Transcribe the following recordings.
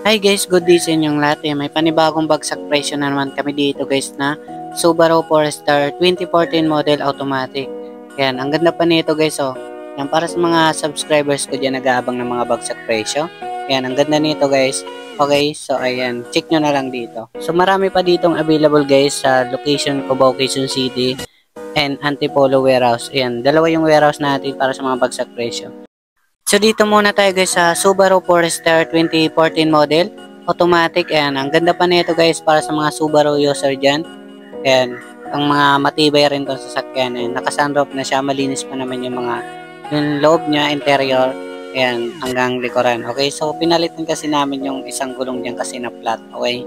Hi guys, good day sa inyong lahat. May panibagong bagsak presyo na naman kami dito guys na Subaru Forester 2014 model automatic. Yan, ang ganda pa nito guys oh. Yan, para sa mga subscribers ko dyan nag-aabang ng mga bagsak presyo. Yan, ang ganda nito guys. Okay, so ayan, check nyo na lang dito. So marami pa ditong available guys sa location Cubao, Quezon City and Antipolo warehouse. Ayan, dalawa yung warehouse natin para sa mga bagsak presyo. So dito muna tayo guys sa Subaru Forester 2014 model automatic. Ayan, ang ganda pa nito guys para sa mga Subaru user dyan. Ayan, ang mga matibay rin itong sasakyan. Ayan, naka-sunroof na siya, malinis pa naman yung loob niya, interior. Ayan, hanggang likuran. Okay, so pinalitan kasi namin yung isang gulong dyan kasi na flat. Okay,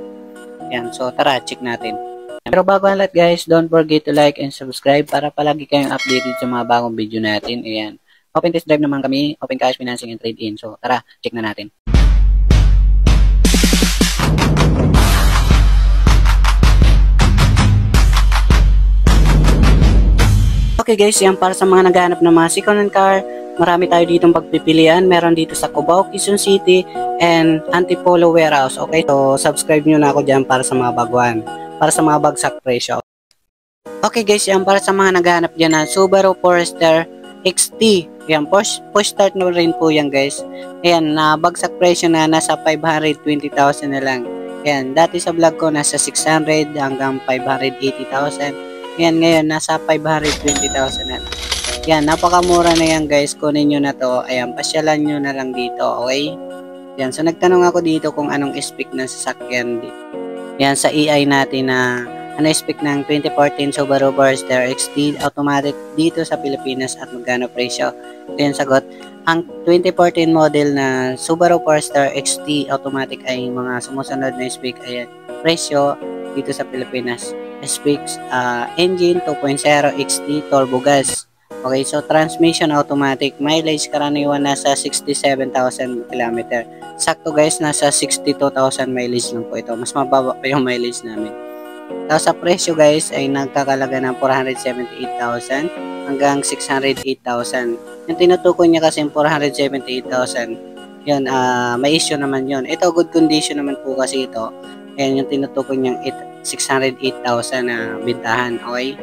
ayan, so tara, check natin. Pero bago ang lahat guys, don't forget to like and subscribe para palagi kayong updated sa mga bagong video natin. Ayan. Open test drive naman kami, open cash, financing, and trade-in. So, tara, check na natin. Okay guys, yan para sa mga naghahanap ng mga second-hand car. Marami tayo ditong pagpipilian. Meron dito sa Cubao, Quezon City, and Antipolo warehouse. Okay, so subscribe nyo na ako dyan para sa mga baguhan. Para sa mga bagsak presyo. Okay guys, yan para sa mga naghahanap dyan ng Subaru Forester XT. Yan, push start na rin po yan guys. Ayan, bagsak presyo na nasa 520,000 na lang. Ayan, dati sa vlog ko nasa 600 hanggang 580,000. Ayan, ngayon nasa 520,000 na lang. Ayan, napakamura na yan guys. Kunin nyo na to. Ayan, pasyalan nyo na lang dito. Okay? Ayan, so nagtanong ako dito kung anong spec ng sasakyan dito. Ayan, sa EI natin na ano spec ng 2014 Subaru Forester XT automatic dito sa Pilipinas at magkano presyo? Ito yung sagot. Ang 2014 model na Subaru Forester XT automatic ay mga sumusunod na spec. Ayan, presyo dito sa Pilipinas. Specs, engine 2.0 XT turbo gas. Okay, so transmission automatic. Mileage karaniwan nasa 67,000 km. Sakto guys, nasa 62,000 mileage lang po ito. Mas mababa pa yung mileage namin. Tapos sa presyo guys ay nagkakalaga ng 478,000 hanggang 608,000. Yung tinutukoy niya kasi 478,000. Yun, may issue naman yun. Ito good condition naman po kasi ito. Ayan yung tinutukoy niyang 608,000 na bintahan. Okay?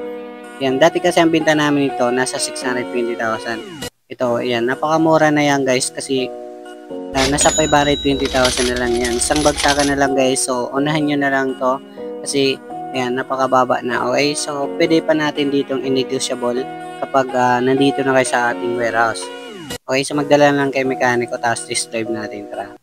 Yan, dati kasi ang binta namin ito nasa 620,000. Ito, ayan, napakamura na yan guys kasi nasa 520,000 na lang yan. Isang bagsakan na lang guys. So, unahin nyo na lang to kasi ayan, napakababa na. Okay, so pwede pa natin ditong in-negotiable kapag nandito na kayo sa ating warehouse. Okay, so magdala lang kay mekaniko tapos test drive natin. Tara.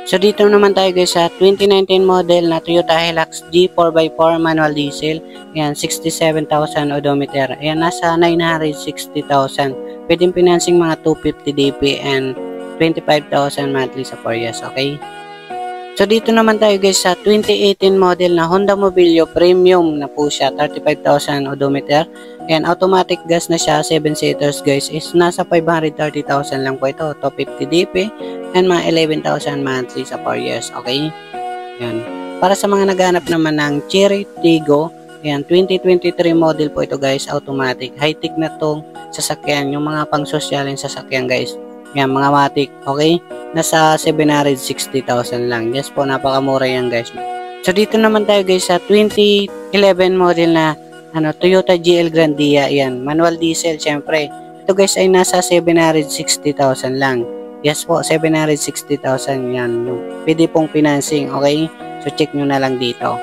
So dito naman tayo guys sa 2019 model na Toyota Hilux G 4x4 manual diesel. Ayan, 67,000 odometer. Ayan, nasa 960,000. Pwedeng financing mga 250 DP and 25,000 monthly sa 4 years. Okay. So dito naman tayo guys sa 2018 model na Honda Mobilio Premium na po siya, 35,000 odometer. And automatic gas na siya, 7 seaters guys, is nasa 530,000 lang po ito, 250 DP and mga 11,000 monthly sa 4 years. Okay? Yan. Para sa mga naghanap naman ng Cherry Tiggo, yan, 2023 model po ito guys, automatic. High-tech na tong sasakyan, yung mga pang-sosyalin sasakyan guys. Yan, mga matic, okay? Nasa 760,000 lang. Yes po, napakamura yan guys. So dito naman tayo guys sa 2011 model na Toyota GL Grandia. Yan, manual diesel syempre. Ito guys ay nasa 760,000 lang. Yes po, 760,000 yan. Pwede pong financing, okay? So check nyo na lang dito.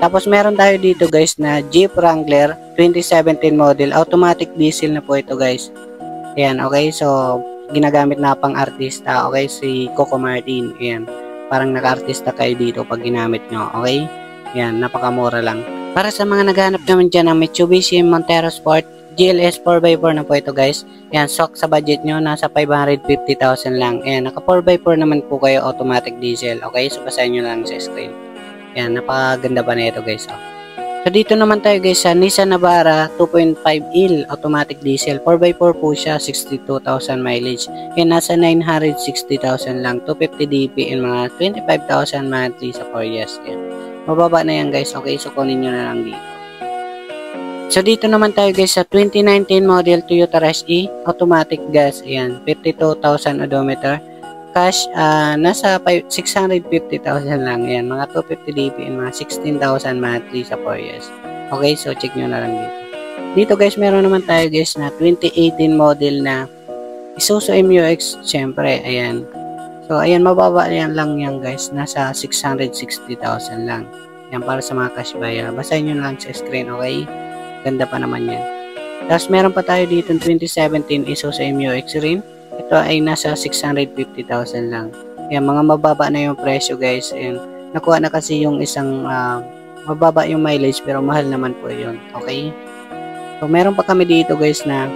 Tapos meron tayo dito guys na Jeep Wrangler 2017 model. Automatic diesel na po ito guys. Yan, okay? So ginagamit na pang artista, okay, si Coco Martin. Ayan, parang naka-artista kayo dito pag ginamit nyo, okay? Ayan, napakamura lang. Para sa mga naghahanap naman dyan ng Mitsubishi Montero Sport GLS 4x4 na po ito guys. Ayan, sok sa budget nyo, nasa 550,000 lang. Ayan, naka 4x4 naman po kayo, automatic diesel, okay? So basahin nyo lang sa screen. Ayan, napakaganda pa na ito guys, oh. So dito naman tayo guys sa Nissan Navara 2.5L automatic diesel. 4x4 po siya, 62,000 mileage. And nasa 960,000 lang, 250 DP and mga 25,000 monthly sa 4 years. Yan. Mababa na yan guys. Okay, so kunin nyo na lang dito. So dito naman tayo guys sa 2019 model Toyota Rush E automatic gas. Ayan, 52,000 odometer. cash, nasa 650,000 lang. Ayan, mga 250 DPM, mga 16,000 monthly sa 4 years. Okay, so check nyo na lang dito. Dito guys, meron naman tayo guys na 2018 model na Isuzu MU-X, syempre, ayan. So, ayan, mababa yan lang yan guys, nasa 660,000 lang. Yan, para sa mga cash buyer. Basahin nyo lang sa screen, okay? Ganda pa naman yan. Tapos, meron pa tayo dito 2017 Isuzu MU-X rin. Ito ay nasa 650,000 lang. Yan, mga mababa na yung presyo guys. Ayan, nakuha na kasi yung isang mababa yung mileage pero mahal naman po yun, okay? So, meron pa kami dito guys na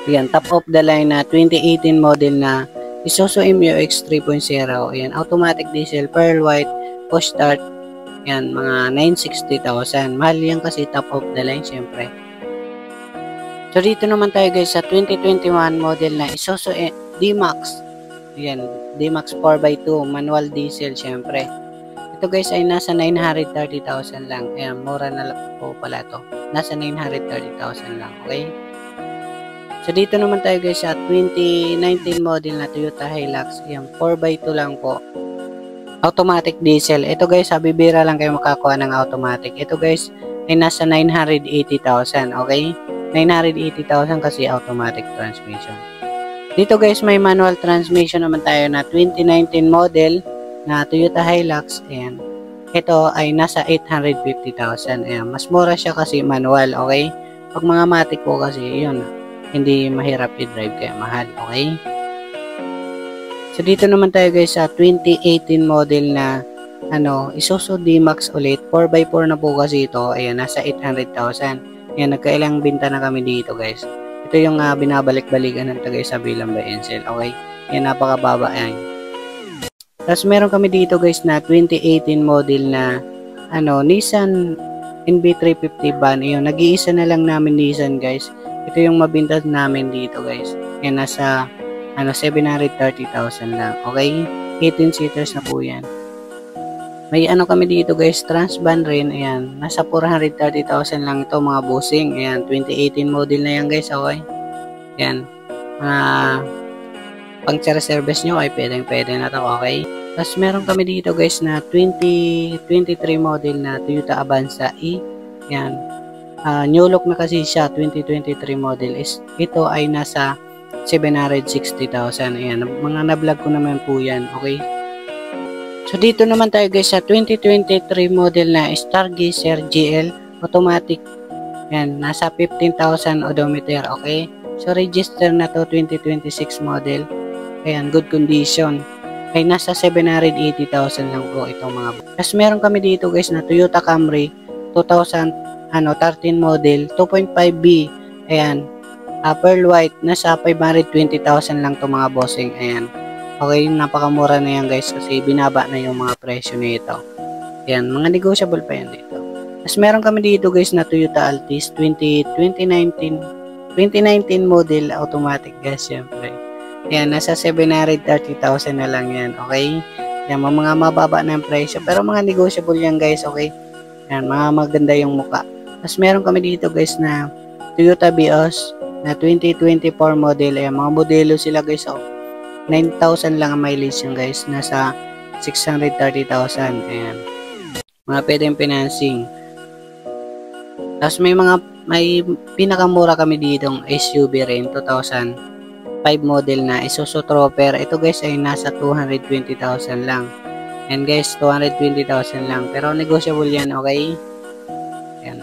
yan, top of the line na 2018 model na Isuzu MU-X 3.0. Ayan, automatic diesel, pearl white, push start. Yan, mga 960,000. Mahal yan kasi top of the line, syempre. So, dito naman tayo guys sa 2021 model na Isuzu D-Max. Ayan, D-Max 4x2, manual diesel, syempre. Ito guys ay nasa 930,000 lang. Ayan, mura na lang po pala to. Nasa 930,000 lang, okay? So, dito naman tayo guys sa 2019 model na Toyota Hilux. Ayan, 4x2 lang po. Automatic diesel. Ito guys, bibira lang kayo makakuha ng automatic. Ito guys, ay nasa 980,000. Okay? 980,000 kasi automatic transmission. Dito guys, may manual transmission naman tayo na 2019 model na Toyota Hilux. Ayan. Ito ay nasa 850,000. Ayan, mas mura siya kasi manual. Okay? Pag mga matic po kasi, yun, hindi mahirap i-drive kaya mahal, okay? So dito naman tayo guys sa 2018 model na Isuzu D-Max ulit, 4x4 na po kasi ito. Ayan, nasa 800,000. Ayan, nagkailang binta na kami dito guys. Ito yung binabalik-balikan ng tagay sa Bilang by Encel, okay? Ayan, napakababa yan. Tapos meron kami dito guys na 2018 model na Nissan NV350 van. Ayan, nag-iisa na lang namin Nissan guys. Ito yung mabintas namin dito guys. Yan, nasa 730,000 lang. Okay? 18 seaters na po yan. May kami dito guys, Transvan rin. Ayan, nasa 430,000 lang ito mga bossing. Ayan, 2018 model na yan guys. Okay? Ayan. Pang service nyo ay pwede na to. Okay? Tapos meron kami dito guys na 2023 model na Toyota Avanza E. Ayan. New look na kasi siya, 2023 model is ito ay nasa 760,000. Ayan, mga na-vlog ko naman po yan, okay? So dito naman tayo guys sa 2023 model na Stargazer GL automatic. Ayan, nasa 15,000 odometer, okay? So register na to 2026 model. Ayan, good condition. Ay nasa 780,000 lang po itong mga. Tapos meron kami dito guys na Toyota Camry 13 model, 2.5B. Ayan. Pearl white, nasa 520,000 lang to mga bossing. Ayan. Okay, napakamura na yan guys kasi binaba na yung mga presyo nito. Ayan, mga negotiable pa yan dito. Tapos meron kami dito guys na Toyota Altis 2019 model automatic guys, syempre. Ayan, nasa 730,000 na lang yan. Okay. Ayan, mga mababa na yung presyo pero mga negotiable yan guys, okay. Ayan, mga maganda yung muka. Tapos meron kami dito guys na Toyota Vios na 2024 model. Ayan, mga modelo sila guys. 9,000 lang ang mileage yung guys. Nasa 630,000. Ayan. Mga pwedeng financing. Tapos may pinakamura kami ditong SUV rin. 2005 model na Isuzu Trooper. Ito guys ay nasa 220,000 lang. And guys, 220,000 lang. Pero negotiable yan, okay? Ayan.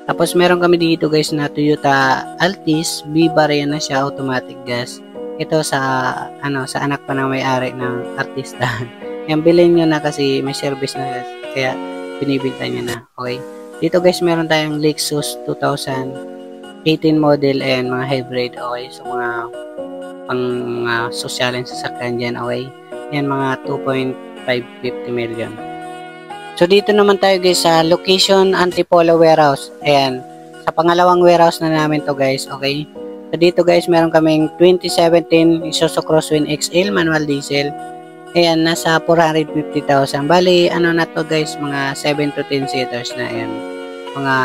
Tapos meron kami dito guys na Toyota Altis, B-Bar yan na siya, automatic gas. Ito sa sa anak pa ng may-ari ng artista. Yan, bilhin nyo na kasi may service na kaya binibinta nyo na. Okay. Dito guys, meron tayong Lexus 2018 model and mga hybrid. Okay. So mga pang sosyaleng sasakyan dyan. Okay. Yan, mga 2.550 million. So dito naman tayo guys sa location Antipolo warehouse. Ayan. Sa pangalawang warehouse na namin to guys. Okay. So dito guys meron kaming 2017 Isuzu Crosswind XL manual diesel. Ayan, nasa 450,000. Bali na to guys, mga 7 to 10 seaters na. Ayan. Mga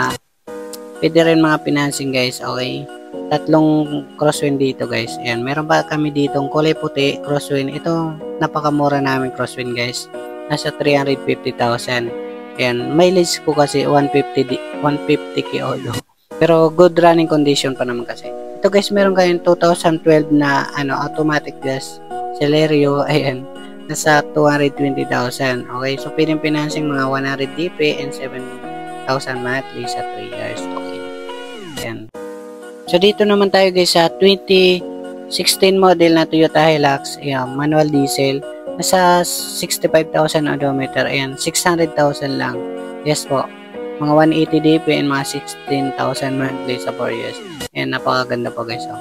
pwede rin mga financing guys. Okay. tatlong crosswind dito guys. Ayan, meron pa kami ditong kulay puti, crosswind. Ito, napakamura namin crosswind guys. Nasa 350,000. Ayan, mileage ko kasi 150 kilo. Pero good running condition pa naman kasi. Ito guys, meron kayong 2012 na automatic gas Celerio. Ayan, nasa 220,000. Okay, so pwedeng financing mga 100 DP and 7,000 monthly sa 3 years. Okay. Ayan. So dito naman tayo guys sa 2016 model na Toyota Hilux. Ayan, manual diesel. Nasa 65,000 odometer. Ayan, 600,000 lang. Yes po. Mga 180 DP and mga 16,000 monthly sa 4 years. Ayan, napakaganda po guys. Oh.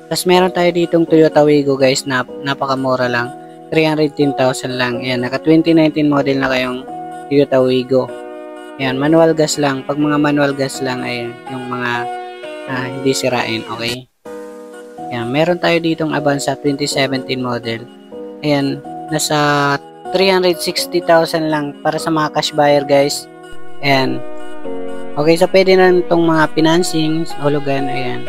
Tapos meron tayo ditong Toyota Wigo guys na napakamura lang. 310,000 lang. Ayan, naka 2019 model na kayong Toyota Wigo. Ayan, manual gas lang. Pag mga manual gas lang ay yung mga hindi sirain, okay? Ayan, meron tayo ditong Avanza 2017 model. Ayan, nasa 360,000 lang para sa mga cash buyer guys. Ayan. Okay, so pwede na itong mga financing, hulugan, ayan.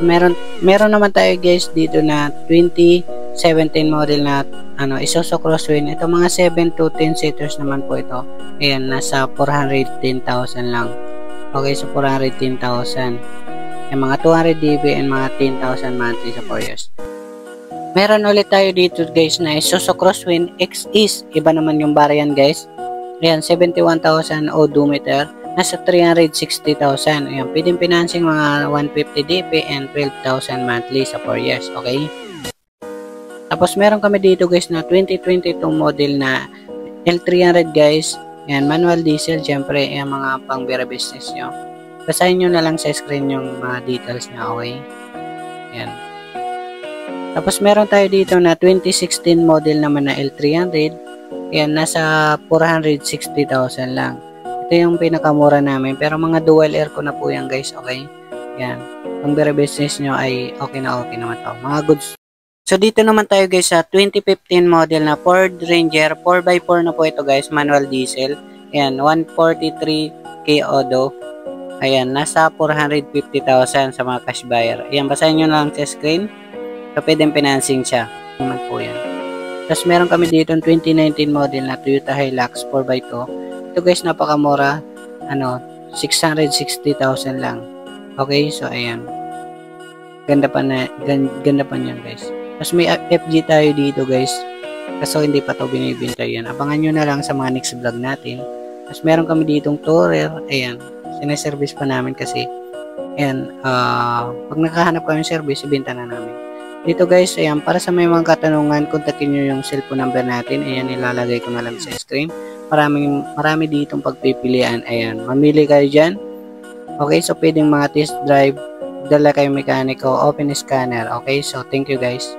Meron naman tayo guys dito na 2017 model na Isuzu Crosswind. Ito mga 7 to 10 seaters naman po ito. Ayan, nasa 410,000 lang. Okay, so 410,000. Yung mga 200 DB and mga 10,000 monthly sa 4 years. Meron ulit tayo dito guys na Isuzu Crosswind XS. Iba naman yung variant guys. Ayan, 71,000 odometer. Nasa 360,000. Ayan, pwedeng financing mga 150 DP and 12,000 monthly sa 4 years. Okay? Tapos meron kami dito guys na 2022 model na L300 guys. Ayan, manual diesel. Siyempre, ayan, mga pang beer business nyo. Basahin nyo na lang sa screen yung mga details niya, okay? Ayan. Tapos meron tayo dito na 2016 model naman na L300. Ayan, nasa 460,000 lang. Ito yung pinakamura namin. Pero mga dual air ko na po yan guys, okay? Ayan. Ang beer business nyo ay okay naman to. Mga goods. So dito naman tayo guys sa 2015 model na Ford Ranger. 4x4 na po ito guys, manual diesel. Ayan, 143K odo. Ayan, nasa 450,000 sa mga cash buyer. Ayan, basahin nyo lang sa screen. So, pwedeng financing siya. Naman po yan. Tapos, meron kami dito 2019 model na Toyota Hilux 4x2. Ito guys, napakamura. 660,000 lang. Okay, so ayan. Ganda pa niyan guys. Tapos, may FG tayo dito guys. Kaso, hindi pa to binibenta yan. Abangan nyo na lang sa mga next vlog natin. Tapos, meron kami ditong Tourer. Ayan. Sineservice pa namin kasi ayan, pag nakahanap kami ng service, ibenta na namin. Dito guys, ayan, para sa may mga katanungan, kontakin nyo yung cellphone number natin. Ayan, ilalagay ko na lang sa screen. Marami ditong pagpipilian. Ayan, mamili kayo dyan. Okay, so pwedeng mga test drive, dala kayo mekaniko, open scanner. Okay, so thank you guys.